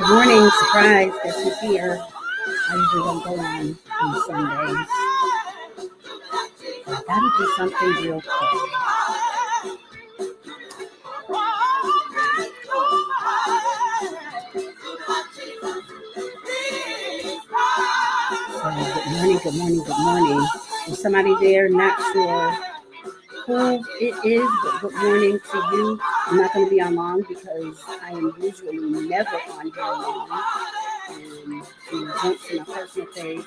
Good morning, surprise. Guess who's here? I usually don't go on Sundays, but I gotta do something real quick. So, good morning, good morning, good morning. Is somebody there? Not sure who it is, but good morning to you. I'm not going to be on long because I am usually never on here long. And jump to my personal page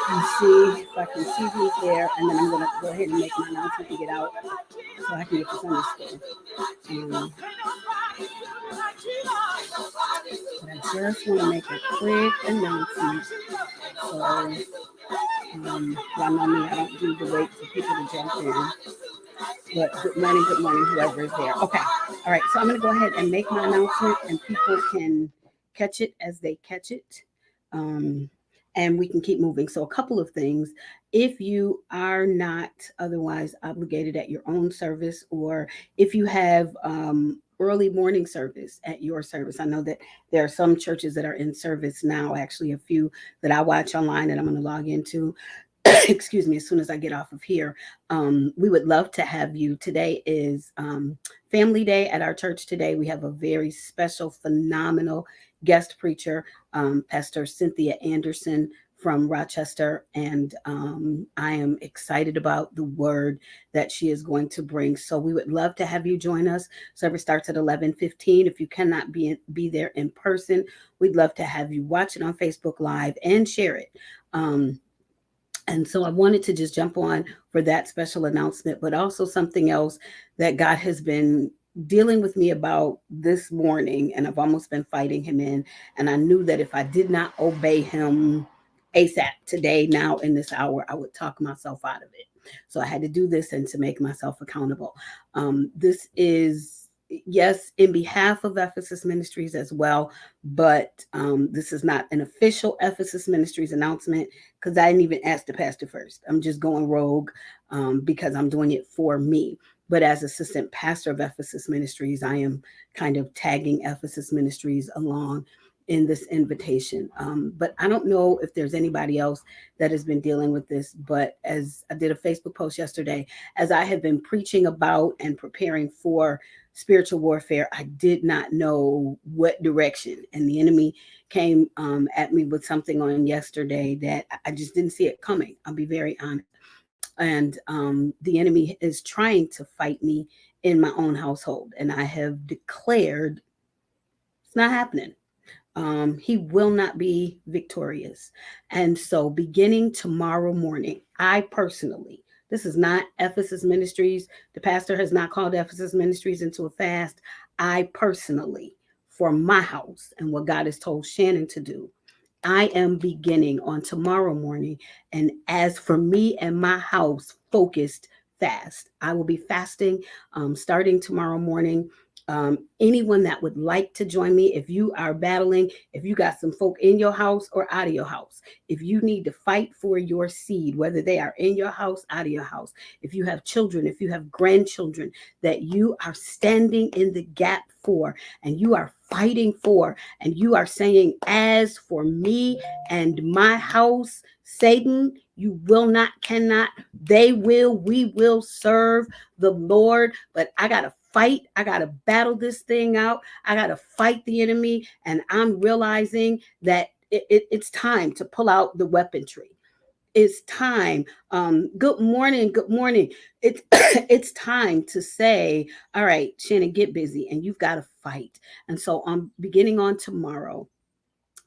and see if I can see who's there, and then I'm going to go ahead and make my announcement and get out so I can get to Sunday school. But I just want to make a quick announcement. So, y'all know me, I don't do the wait for people to jump in. But good morning, whoever is there. Okay. All right. So I'm going to go ahead and make my announcement, and people can catch it as they catch it. Um, and we can keep moving. So, a couple of things. If you are not otherwise obligated at your own service, or if you have early morning service at your service, I know that there are some churches that are in service now, actually, a few that I watch online that I'm going to log into. Excuse me, as soon as I get off of here. We would love to have you. Today is Family Day at our church. Today we have a very special, phenomenal guest preacher, Pastor Cynthia Anderson from Rochester, and I am excited about the word that she is going to bring. So we would love to have you join us. Service starts at 11:15. If you cannot be there in person, we'd love to have you watch it on Facebook Live and share it. And so I wanted to just jump on for that special announcement, but also something else that God has been dealing with me about this morning, and I've almost been fighting him in. And I knew that if I did not obey him ASAP today, now in this hour, I would talk myself out of it. So I had to do this and to make myself accountable. This is, yes, in behalf of Ephesus Ministries as well, but this is not an official Ephesus Ministries announcement because I didn't even ask the pastor first. I'm just going rogue because I'm doing it for me. But as assistant pastor of Ephesus Ministries, I am kind of tagging Ephesus Ministries along in this invitation. But I don't know if there's anybody else that has been dealing with this. But as I did a Facebook post yesterday, as I have been preaching about and preparing for spiritual warfare, I did not know what direction. And the enemy came at me with something on yesterday that I just didn't see it coming. I'll be very honest. And the enemy is trying to fight me in my own household. And I have declared it's not happening. He will not be victorious. And so, beginning tomorrow morning, I personally, this is not Ephesus Ministries. The pastor has not called Ephesus Ministries into a fast. I personally, for my house and what God has told Shannon to do, I am beginning on tomorrow morning. And as for me and my house, focused fast. I will be fasting starting tomorrow morning. Anyone that would like to join me, if you are battling, if you got some folk in your house or out of your house, if you need to fight for your seed, whether they are in your house, out of your house, if you have children, if you have grandchildren that you are standing in the gap for, and you are fighting for, and you are saying, as for me and my house, Satan, you will not, cannot, they will, we will serve the Lord. But I got to fight. I got to battle this thing out. I got to fight the enemy. And I'm realizing that it's time to pull out the weaponry. It's time. Good morning. Good morning. It's it's time to say, all right, Shannon, get busy, and you've got to fight. And so I'm beginning on tomorrow.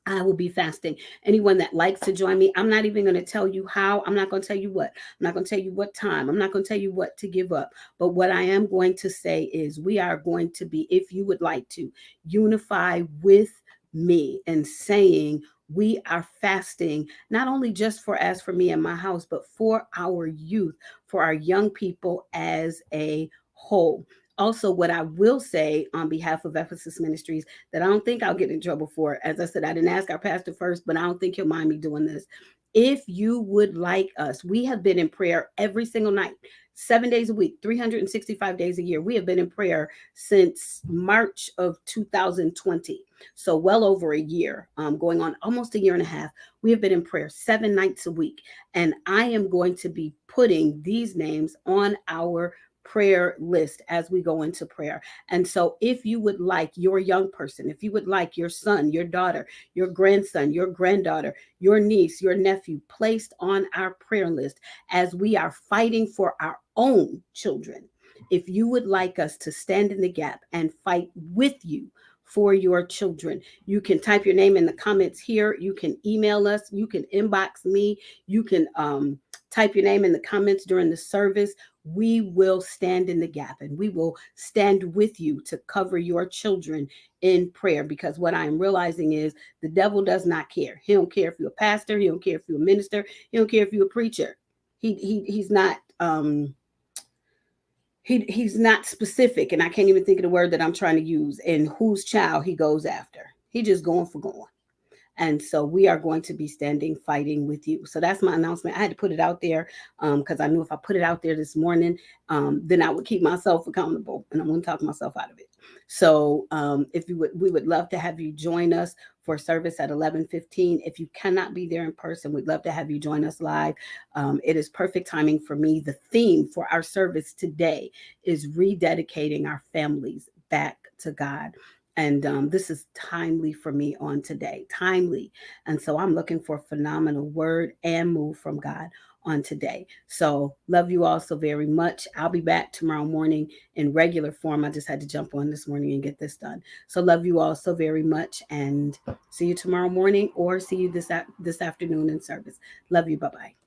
I will be fasting. Anyone that likes to join me, I'm not even going to tell you how. I'm not going to tell you what. I'm not going to tell you what time. I'm not going to tell you what to give up. But what I am going to say is we are going to be, if you would like to, unify with me and saying we are fasting, not only just for as for me and my house, but for our youth, for our young people as a whole. Also, what I will say on behalf of Ephesus Ministries that I don't think I'll get in trouble for. As I said, I didn't ask our pastor first, but I don't think he'll mind me doing this. If you would like us, we have been in prayer every single night 7 days a week, 365 days a year. We have been in prayer since March of 2020. So well over a year, going on almost a year and a half. We have been in prayer 7 nights a week. And I am going to be putting these names on our prayer list as we go into prayer. And so if you would like your young person, if you would like your son, your daughter, your grandson, your granddaughter, your niece, your nephew placed on our prayer list as we are fighting for our own children, if you would like us to stand in the gap and fight with you for your children, you can type your name in the comments here. You can email us. You can inbox me. You can type your name in the comments during the service. We will stand in the gap and we will stand with you to cover your children in prayer, because what I am realizing is the devil does not care. He don't care if you're a pastor. He don't care if you're a minister. He don't care if you're a preacher. He's not he's not specific, and I can't even think of the word that I'm trying to use, and whose child he goes after. He just going for going. And so we are going to be standing, fighting with you. So that's my announcement. I had to put it out there because I knew if I put it out there this morning, then I would keep myself accountable, and I wouldn't talk myself out of it. So if you would, we would love to have you join us for service at 11:15. If you cannot be there in person, we'd love to have you join us live. It is perfect timing for me. The theme for our service today is rededicating our families back to God. And this is timely for me on today, timely. And so I'm looking for a phenomenal word and move from God on today. So love you all so very much. I'll be back tomorrow morning in regular form. I just had to jump on this morning and get this done. So love you all so very much, and see you tomorrow morning or see you this afternoon in service. Love you. Bye-bye.